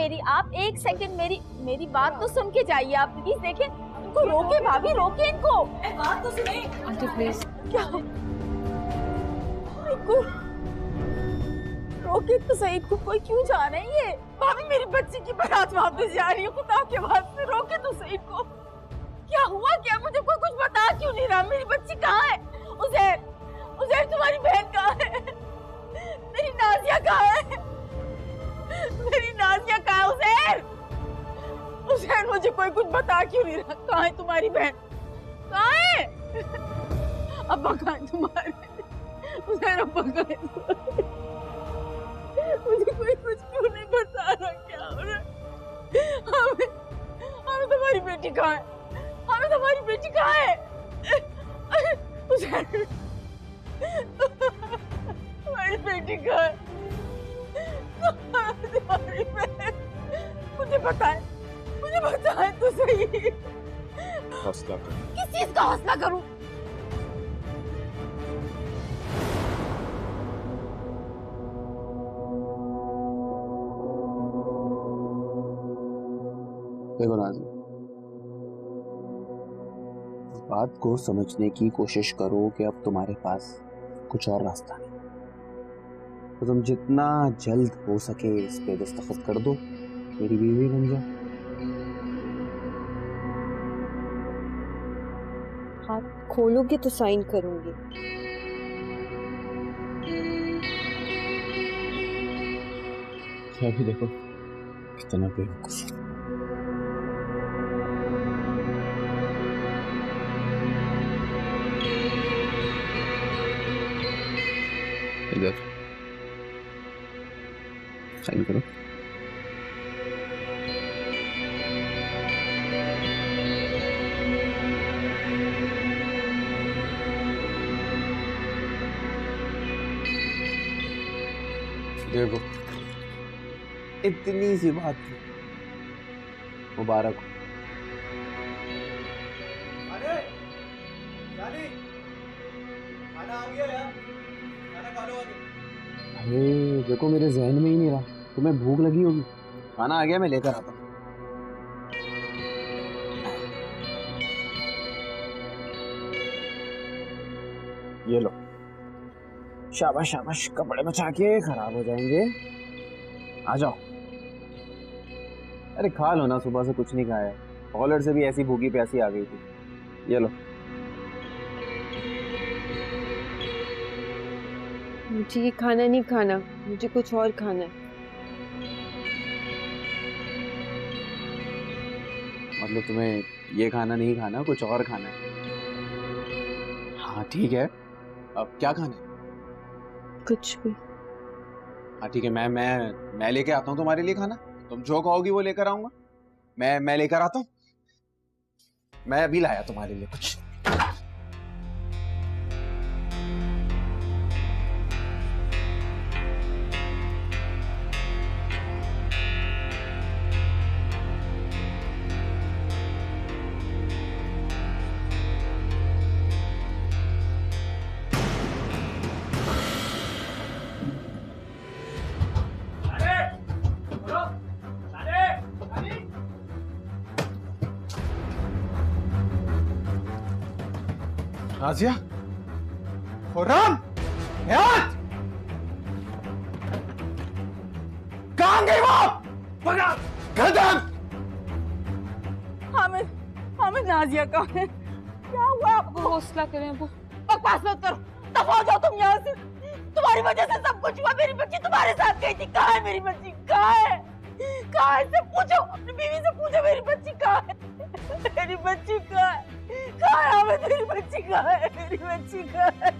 मेरी, आप एक सेकंड मेरी बात तो सुन के जाइए आप प्लीज। देखिए इनको रोके भाभी, रोके इनको, बात तो सुनिए आंटी प्लीज। क्या इनको रोके तो सही, इनको कोई क्यों जा रहा है ये? भाभी मेरी बच्ची की बारात वापस जा रही है, खुदा के वास्ते रोके तो सही इनको। क्या हुआ क्या? मुझे कोई कुछ बता क्यों नहीं रहा? मेरी बच्ची कहाँ है? उज़ैर, उज़ैर तुम्हारी बहन कहाँ है? मेरी नाज़िया कहाँ है? मेरी नाज़िया कहाँ है? उज़ैर, उज़ैर मुझे कोई कुछ बता क्यों नहीं रहा? कहाँ है तुम्हारी बहन? कहाँ है? अब्बा कहाँ है तुम्हारे? उज़ैर अब्बा कहाँ है तुम्हारे? मुझे कोई कुछ क्यों नहीं बता रहा? क्या हो रहा है? हमें तुम्हारी बेटी कहाँ है? हमें तुम्हारी बेटी कहाँ है? उज़ैर, तुम्हारी बेटी कहाँ है? तुम्हारी बहन, मुझे बताए तो सही। हौसला करो। किस चीज का हौसला करूं? देखो नाज़ी, इस बात को समझने की कोशिश करो कि अब तुम्हारे पास कुछ और रास्ता नहीं, तो तुम जितना जल्द हो सके इस पे दस्तखत कर दो, मेरी बीवी बन जाओ। हाथ खोलोगे तो साइन करूंगी। अभी देखो कितना बेवकूफ। इधर साइन करो। देखो इतनी सी बात थी, मुबारक हो। अरे जानी, खाना आ गया यार, खाना खा लो आगे। अरे देखो मेरे जहन में ही नहीं रहा, तुम्हें भूख लगी होगी, खाना आ गया मैं लेकर आता हूँ। ये लो, शाबाश शाबाश, कपड़े बचा के खराब हो जाएंगे। आ जाओ। अरे खा लो ना, सुबह से कुछ नहीं खाया, कॉलर से भी ऐसी भूखी प्यासी आ गई थी। ये लो। मुझे ये खाना नहीं खाना, मुझे कुछ और खाना है। मतलब तुम्हें ये खाना नहीं खाना, कुछ और खाना है? हाँ ठीक है, अब क्या खाना है? कुछ भी। हाँ ठीक है, मैं लेके आता हूँ तुम्हारे लिए खाना, तुम जो कहोगी वो लेकर आऊंगा। मैं लेकर आता हूँ, मैं अभी लाया तुम्हारे लिए कुछ। नाज़िया, खुर्रम, हयात, कहाँ गई वो? पकड़ा, गर्दन। हामिद नाज़िया कहाँ है? क्या हुआ आपको? हौसला करें अबू। बकवास मत करो, दफा हो जाओ तुम यहाँ से। तुम्हारी वजह से सब कुछ हुआ। मेरी बच्ची तुम्हारे साथ गई थी, कहाँ है मेरी बच्ची? कहाँ है? कहाँ है? से पूछो, अपनी बीवी से पूछो मेरी बच्ची कहाँ है? मेरी बच्ची कहाँ है? कहाँ है हामिद? मेरी बच्ची कहाँ है? मेरी बच्ची कहाँ है?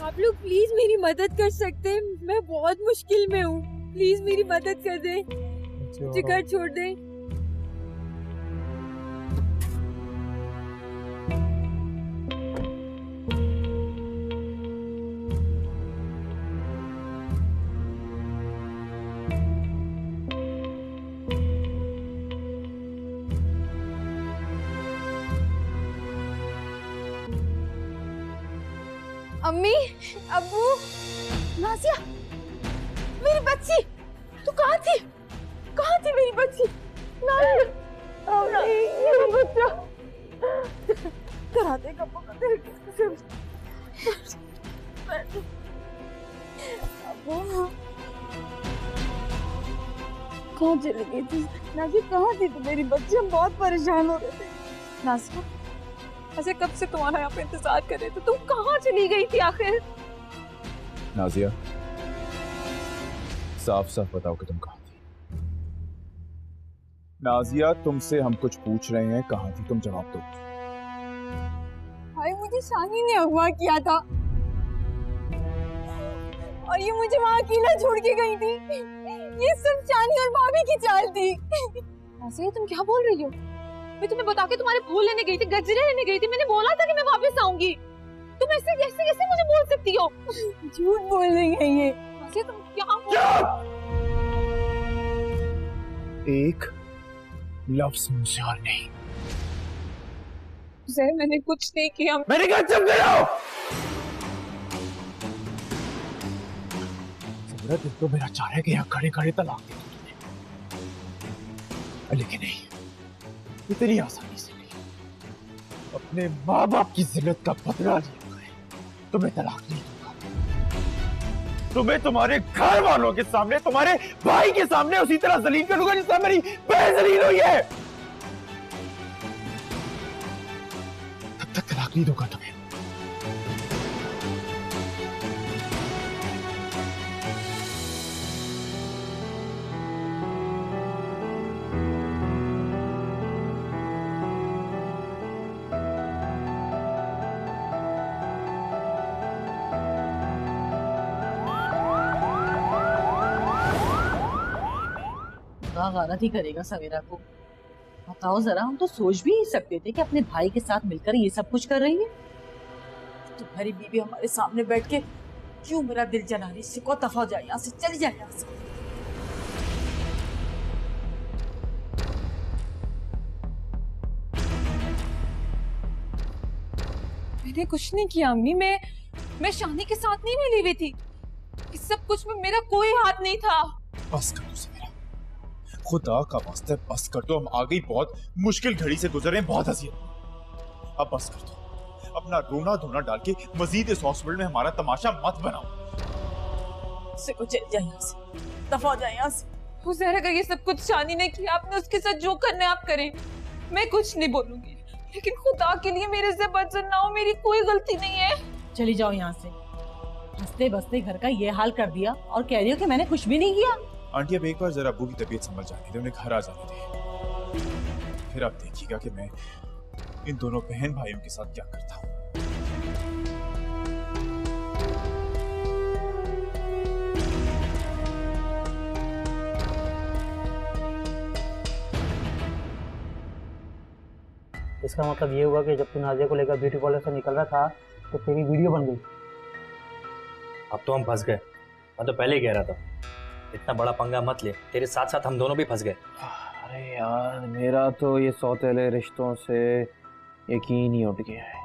आप लोग प्लीज मेरी मदद कर सकते हैं, मैं बहुत मुश्किल में हूँ, प्लीज मेरी मदद कर दें, मुझे घर छोड़ दें। अम्मी, अब्बू। नाजिया, मेरी बच्ची, तू कहाँ थी? कहाँ थी मेरी बच्ची? नाजिया, मेरा बच्चा। करा देगा पकड़ तेरे किसी अब्बू, कहाँ चली गई थी? नाजिया कहाँ थी तू मेरी बच्ची? हम बहुत परेशान हो रहे थे। नाज़िया, ऐसे कब से तुम्हारा यहाँ पे इंतजार कर रहे थे, तुम कहाँ चली गई थी आखिर? नाजिया, साफ साफ बताओ कि तुम कहाँ थी। नाजिया, तुमसे हम कुछ पूछ रहे हैं, कहाँ थी तुम, जवाब दो। भाई, मुझे शानी ने अगवा किया था और ये मुझे वहाँ अकेला छोड़ के गई थी। ये सब शानी और भाभी की चाल थी। नाज़िया, तुम क्या बोल रही हो? मैं तुम्हें बता के तुम्हारे फूल लेने गई थी, गजरे लेने गई थी। मैंने बोला था कि मैं वापस आऊंगी। तुम ऐसे कैसे कैसे मुझे बोल सकती हो? झूठ बोल रही है ये। नाज़िया, तुम क्या एक लफ्ज मुझसे और नहीं। ज़हर, मैंने कुछ नहीं किया। मैंने कहा चुप करो। दिल तो मेरा चाह रहा है कि यहाँ खड़े खड़े तलाक दे दूं तुम्हें, लेकिन नहीं, इतनी आसानी से नहीं। अपने माँ बाप की जिल्लत का बदला लिया है, तुम्हें तलाक नहीं दूंगा। तुम्हें तुम्हारे घर वालों के सामने, तुम्हारे भाई के सामने उसी तरह जलील करूंगा जिस तरह मेरी बहन जलील हुई है। तब तक तलाक नहीं दूंगा तुम्हें। गलत ही करेगा सवेरा को। बताओ जरा, हम तो सोच भी नहीं सकते थे कि अपने भाई के साथ मिलकर ये सब कुछ कर रही है। तुम्हारी बीवी हमारे सामने बैठ के क्यों मेरा दिल जला रही? इससे को दफा हो जाए यहाँ से, चली जाए यहाँ से। मैंने कुछ नहीं किया अम्मी। मैं शानी के साथ नहीं मिली हुई थी। इस सब कुछ में मेरा कोई हाथ नहीं था। बस कर दो समीरा, खुदा का वास्ते बस कर दो। हम आ गई बहुत मुश्किल घड़ी से गुजर रहे हैं, बहुत अजीब। अब बस कर दो। अपना रोना धोना डाल के मजीद इस हॉस्पिटल में हमारा तमाशा मत बनाओ। इससे को चली जाए यहाँ से, दफा हो जाए यहाँ से। हुज़ैर, अगर ये सब कुछ शानी ने किया, आपने उसके साथ जो करना है आप करें, मैं कुछ नहीं बोलूंगी। लेकिन खुदा के लिए मेरे से बदसर ना हो, मेरी कोई गलती नहीं है। चली जाओ यहाँ से। हंसते बसते घर का ये हाल कर दिया और कह रही हो कि मैंने कुछ भी नहीं किया। आंटी, अब एक बार जरा अब्बू की तबीयत समझ जाने दे, उन्हें घर आ जाने दे, फिर आप देखिएगा कि मैं इन दोनों बहन भाइयों के साथ क्या करता हूँ। इसका मतलब ये हुआ कि जब तू नाजिया को लेकर ब्यूटी पार्लर से निकल रहा था तो तेरी वीडियो बन गई। अब तो हम फंस गए। मैं तो पहले ही कह रहा था, इतना बड़ा पंगा मत ले, तेरे साथ साथ हम दोनों भी फंस गए। अरे यार, मेरा तो ये सौतेले रिश्तों से यकीन ही उठ गया है।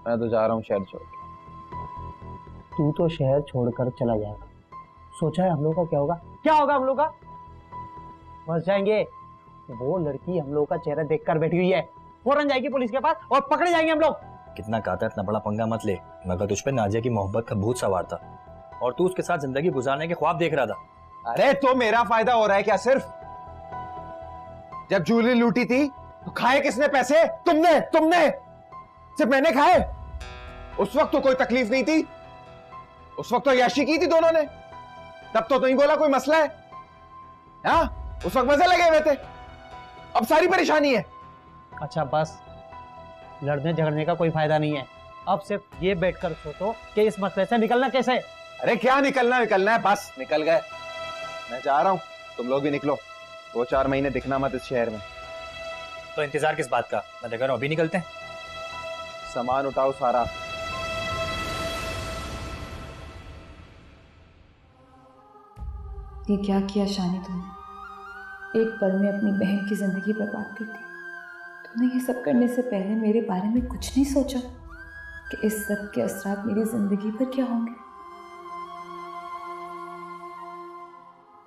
मैं तो जा रहा हूँ शहर छोड़ के। तू तो शहर छोड़कर चला जाएगा, सोचा है हम लोग का क्या होगा? क्या होगा हम लोग का? फंस जाएंगे। वो लड़की हम लोग का चेहरा देखकर बैठी हुई है, फौरन जाएगी पुलिस के पास और पकड़े जाएंगे हम लोग। कितना कहा था इतना बड़ा पंगा मत ले, मगर तुझ पे नाजिया की मोहब्बत का भूत सवार था और तू उसके साथ जिंदगी गुजारने के ख्वाब देख रहा था। अरे तो मेरा फायदा हो रहा है क्या सिर्फ? जब ज्वेलरी लूटी थी तो खाए किसने पैसे? तुमने सिर्फ मैंने खाए? उस वक्त तो कोई तकलीफ नहीं थी, उस वक्त तो याशी की थी दोनों ने, तब तो नहीं बोला कोई मसला है। हाँ, उस वक्त मजे लगे हुए थे, अब सारी परेशानी है। अच्छा बस, लड़ने झगड़ने का कोई फायदा नहीं है। अब सिर्फ ये बैठकर सोचो कि इस मसले से निकलना कैसे। अरे क्या निकलना है, बस निकल गए। मैं जा रहा हूं, तुम लोग भी निकलो। 2-4 महीने दिखना मत इस शहर में। तो इंतजार किस बात का? मैं तो कह रहा हूं अभी निकलते हैं। सामान उठाओ सारा। ये क्या किया शानी तुमने? एक पल में अपनी बहन की जिंदगी बर्बाद कर दी। तुमने ये सब करने से पहले मेरे बारे में कुछ नहीं सोचा? कि इस सब के असरात मेरी जिंदगी पर क्या होंगे।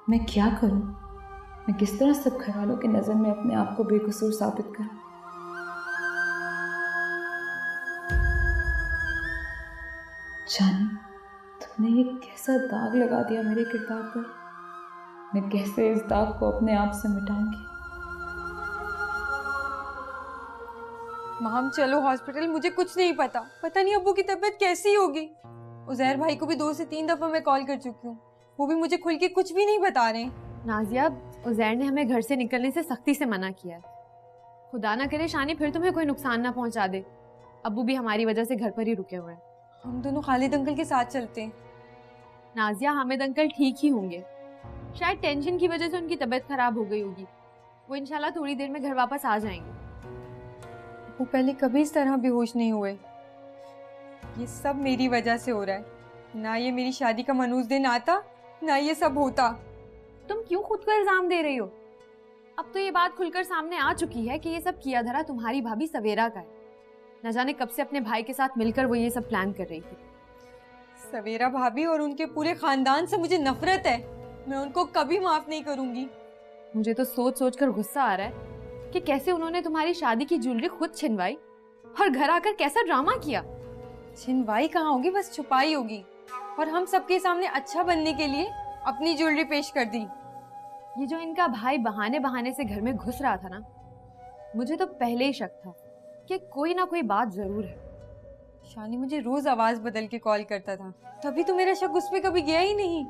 मैं क्या करूं? मैं किस तरह सब घर वालों की नजर में अपने आप को बेकसूर साबित करूं? जानी, तुमने ये कैसा दाग लगा दिया मेरे किरदार पर। मैं कैसे इस दाग को अपने आप से मिटाऊंगी? माम चलो हॉस्पिटल, मुझे कुछ नहीं पता। पता नहीं अब्बू की तबीयत कैसी होगी। उजैर भाई को भी 2 से 3 दफा मैं कॉल कर चुकी हूँ, वो भी मुझे खुल के कुछ भी नहीं बता रहे। नाजिया, उजैर ने हमें घर से निकलने से सख्ती से मना किया है। खुदा ना करे शानी फिर तुम्हें कोई नुकसान ना पहुंचा दे। अब्बू भी हमारी वजह से घर पर ही रुके हुए हैं। हम दोनों खालिद अंकल के साथ चलते हैं। नाजिया, हामिद अंकल ठीक ही होंगे। शायद टेंशन की वजह से उनकी तबीयत खराब हो गई होगी। वो इंशाल्लाह थोड़ी देर में घर वापस आ जाएंगे। वो पहले कभी इस तरह बेहोश नहीं हुए। ये सब मेरी वजह से हो रहा है। ना ये मेरी शादी का मनूस दिन आता, ना ये सब होता। तुम क्यों खुद को इल्जाम दे रही हो? अब तो ये बात खुलकर सामने आ चुकी है कि ये सब किया धरा तुम्हारी भाभी सवेरा का है। न जाने कब से अपने भाई के साथ मिलकर वो ये सब प्लान कर रही थी। सवेरा भाभी और उनके पूरे खानदान से मुझे नफरत है। मैं उनको कभी माफ नहीं करूंगी। मुझे तो सोच सोच कर गुस्सा आ रहा है कि कैसे उन्होंने तुम्हारी शादी की ज्वेलरी खुद छिनवाई और घर आकर कैसा ड्रामा किया। छिनवाई कहाँ होगी, बस छुपाई होगी। और हम सबके सामने अच्छा बनने के लिए अपनी ज्वेलरी पेश कर दी। ये जो इनका भाई बहाने बहाने से घर में घुस रहा था ना, मुझे तो पहले ही शक था कि कोई ना कोई बात जरूर है। शानी मुझे रोज आवाज बदल के कॉल करता था, तभी तो मेरा शक उस पर कभी गया ही नहीं।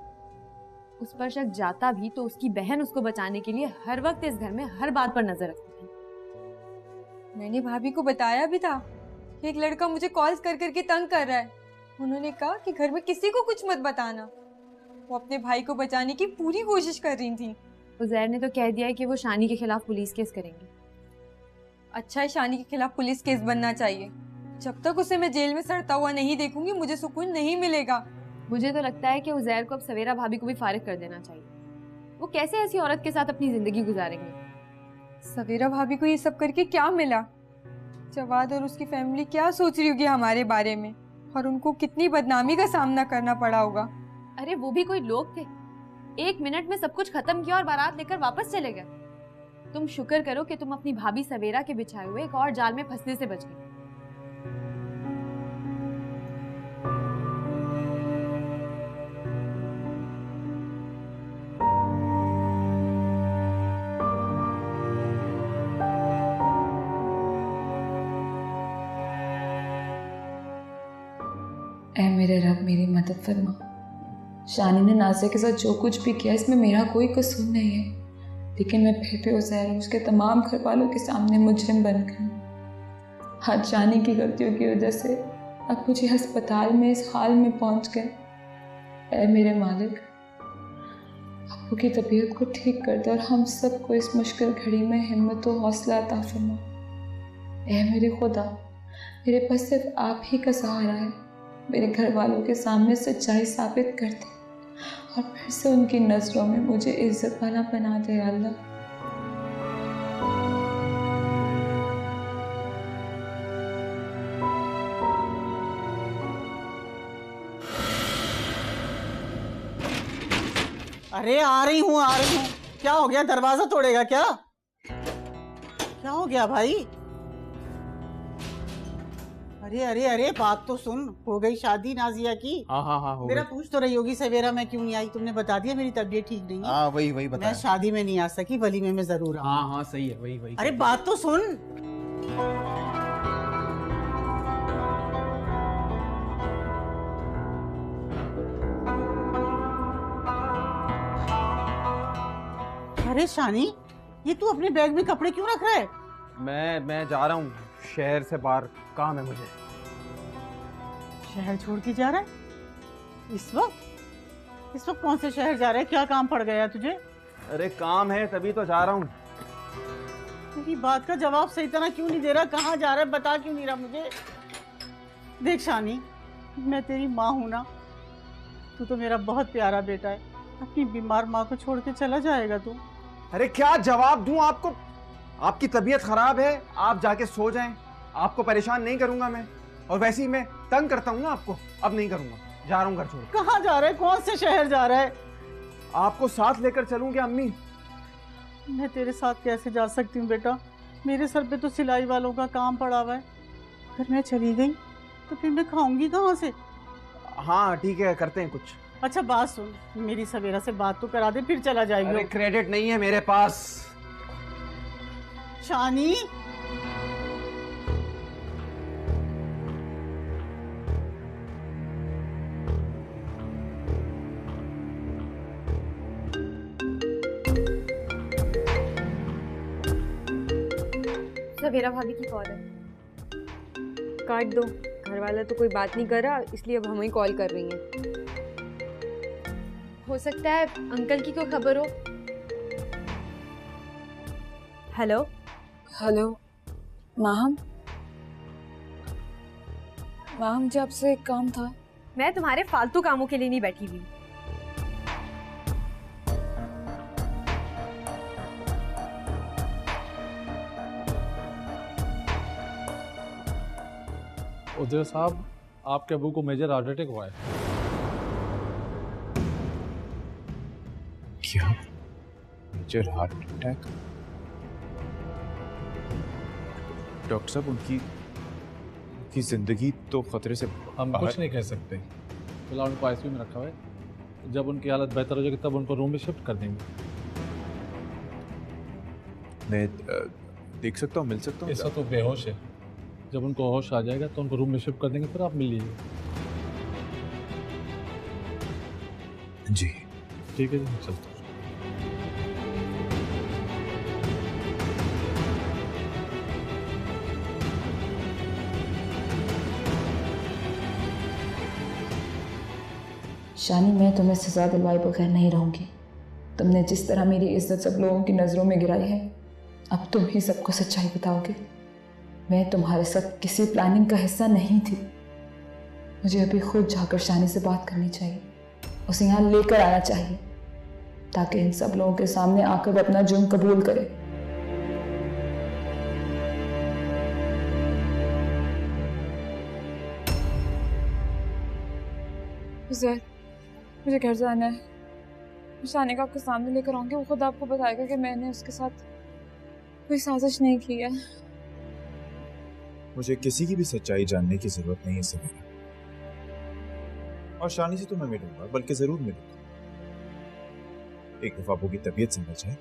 उस पर शक जाता भी तो उसकी बहन उसको बचाने के लिए हर वक्त इस घर में हर बात पर नजर रखती थी। मैंने भाभी को बताया भी था कि एक लड़का मुझे कॉल्स कर करके तंग कर रहा है। उन्होंने कहा कि घर में किसी को कुछ मत बताना। वो अपने भाई को बचाने की पूरी कोशिश कर रही थी। उजैर ने तो कह दिया है कि वो शानी के खिलाफ पुलिस केस करेंगे। अच्छा है, शानी के खिलाफ पुलिस केस बनना चाहिए। जब तक उसे मैं जेल में सड़ता हुआ नहीं देखूंगी मुझे सुकून नहीं मिलेगा। मुझे तो लगता है कि उजैर को अब सवेरा भाभी को भी फारिग कर देना चाहिए। वो कैसे ऐसी औरत के साथ अपनी जिंदगी गुजारेंगे? सवेरा भाभी को ये सब करके क्या मिला? जवाद और उसकी फैमिली क्या सोच रही होगी हमारे बारे में, और उनको कितनी बदनामी का सामना करना पड़ा होगा। अरे वो भी कोई लोग थे? 1 मिनट में सब कुछ खत्म किया और बारात लेकर वापस चले गए। तुम शुक्र करो कि तुम अपनी भाभी सवेरा के बिछाए हुए एक और जाल में फंसने से बच गई। ऐ मेरे रब, मेरी मदद फरमा। शानी ने नाज़िया के साथ जो कुछ भी किया इसमें मेरा कोई कसूर नहीं है, लेकिन मैं फिर भी उज़ैर और उसके तमाम घर वालों के सामने मुजरिम बन गई। आज शानी की गलतियों की वजह से अब मुझे अस्पताल में इस हाल में पहुंच गए। ऐ मेरे मालिक, अब्बू की तबीयत को ठीक कर दे और हम सबको इस मुश्किल घड़ी में हिम्मत और हौसला अता फरमा। ऐ मेरे खुदा, मेरे पास सिर्फ आप ही का सहारा है। मेरे घर वालों के सामने सच्चाई साबित कर दे और फिर से उनकी नजरों में मुझे इज्जत वाला बना दे अल्लाह। अरे आ रही हूँ क्या हो गया? दरवाजा तोड़ेगा क्या? क्या हो गया भाई? अरे अरे अरे बात तो सुन, हो गई शादी नाजिया की? हाँ हो मेरा गई। पूछ तो रही होगी सवेरा मैं क्यों नहीं आई? तुमने बता दिया मेरी तबीयत ठीक नहीं है। वही मैं बताया। शादी में नहीं आ सकी, वलीमे में जरूर आऊं। हाँ सही है, वही अरे बात तो सुन। अरे शानी, ये तू अपने बैग में कपड़े क्यों रख रहा है? मैं जा रहा हूँ शहर से बाहर, काम है मुझे। शहर छोड़ के जा रहा है? इस वक्त कौन से शहर जा रहा है? क्या काम पड़ गया तुझे? अरे काम है तभी तो जा रहा हूँ। मेरी बात का जवाब सही तरह क्यों नहीं दे रहा? कहाँ जा रहा है बता क्यों नहीं रहा मुझे? देख शानी, मैं तेरी माँ हूं ना, तू तो मेरा बहुत प्यारा बेटा है। अपनी बीमार माँ को छोड़ के चला जाएगा तू? अरे क्या जवाब दूं आपको? आपकी तबीयत खराब है, आप जाके सो जाएं। आपको परेशान नहीं करूंगा मैं। और वैसे ही मैं तंग करता हूँ ना आपको, अब नहीं करूंगा, जा रहा हूँ घर छोड़। कहाँ जा रहे? कौन से शहर जा रहा है? आपको साथ लेकर चलूं क्या अम्मी? मैं तेरे साथ कैसे जा सकती हूँ बेटा? मेरे सर पे तो सिलाई वालों का काम पड़ा हुआ है। अगर मैं चली गई तो फिर मैं खाऊंगी कहाँ से? हाँ ठीक है, करते हैं कुछ। अच्छा बात सुन, मेरी सवेरा से बात तो करा दे, फिर चला जाएगी। अरे क्रेडिट नहीं है मेरे पास। शानी, सवेरा भाभी की कॉल है। काट दो, घर वाला तो कोई बात नहीं कर रहा, इसलिए अब हम ही कॉल कर रही हैं। हो सकता है अंकल की कोई खबर हो। हेलो हेलो माहम, माहम जी आपसे एक काम था। मैं तुम्हारे फालतू कामों के लिए नहीं बैठी हुई। उदय साहब, आपके अबू को मेजर हार्ट अटैक हुआ है। क्या? Major heart attack? डॉक्टर साहब, उनकी जिंदगी तो खतरे से हम कुछ नहीं कह सकते। फिलहाल उनको आईसीयू में रखा हुआ है, जब उनकी हालत बेहतर हो जाएगी तब उनको रूम में शिफ्ट कर देंगे। मैं देख सकता हूँ, मिल सकता हूँ? ऐसा तो बेहोश है, जब उनको होश आ जाएगा तो उनको रूम में शिफ्ट कर देंगे, फिर आप मिल लीजिए। जी ठीक है जी, चलता हूँ। शानी, मैं तुम्हें सजा दिलवाए बगैर नहीं रहूंगी। तुमने जिस तरह मेरी इज्जत सब लोगों की नज़रों में गिराई है, अब तुम ही सबको सच्चाई बताओगे। मैं तुम्हारे साथ किसी प्लानिंग का हिस्सा नहीं थी। मुझे अभी खुद जाकर शानी से बात करनी चाहिए, उसे यहाँ लेकर आना चाहिए, ताकि इन सब लोगों के सामने आकर वो अपना जुर्म कबूल करे। उज़ैर, मुझे घर जाना है। मैं शानी को आपके सामने लेकर आऊंगी, वो खुद आपको बताएगा कि मैंने उसके साथ कोई साजिश नहीं की है। मुझे किसी की भी सच्चाई जानने की जरूरत नहीं है सवेरा, और शानी से तो मैं मिलूंगा, बल्कि जरूर मिलूंगा। एक दफा अबू की तबीयत संभल जाए,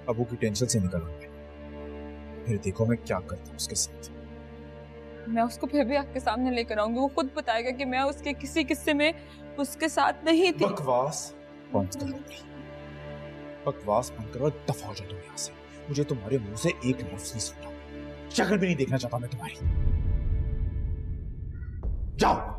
अबू की टेंशन से निकल आऊंगा, फिर देखो मैं क्या करता हूँ उसके साथ। मैं उसको फिर भी आपके सामने लेकर आऊंगी, वो खुद बताएगा कि मैं उसके किसी किस्से में उसके साथ नहीं थी। बकवास बंद करो, बकवास बंद करो, दफा हो जाओ तुम यहाँ से। मुझे तुम्हारे मुंह से एक लफ्ज नहीं सुनना, शक्ल भी नहीं देखना चाहता मैं तुम्हारी। जाओ।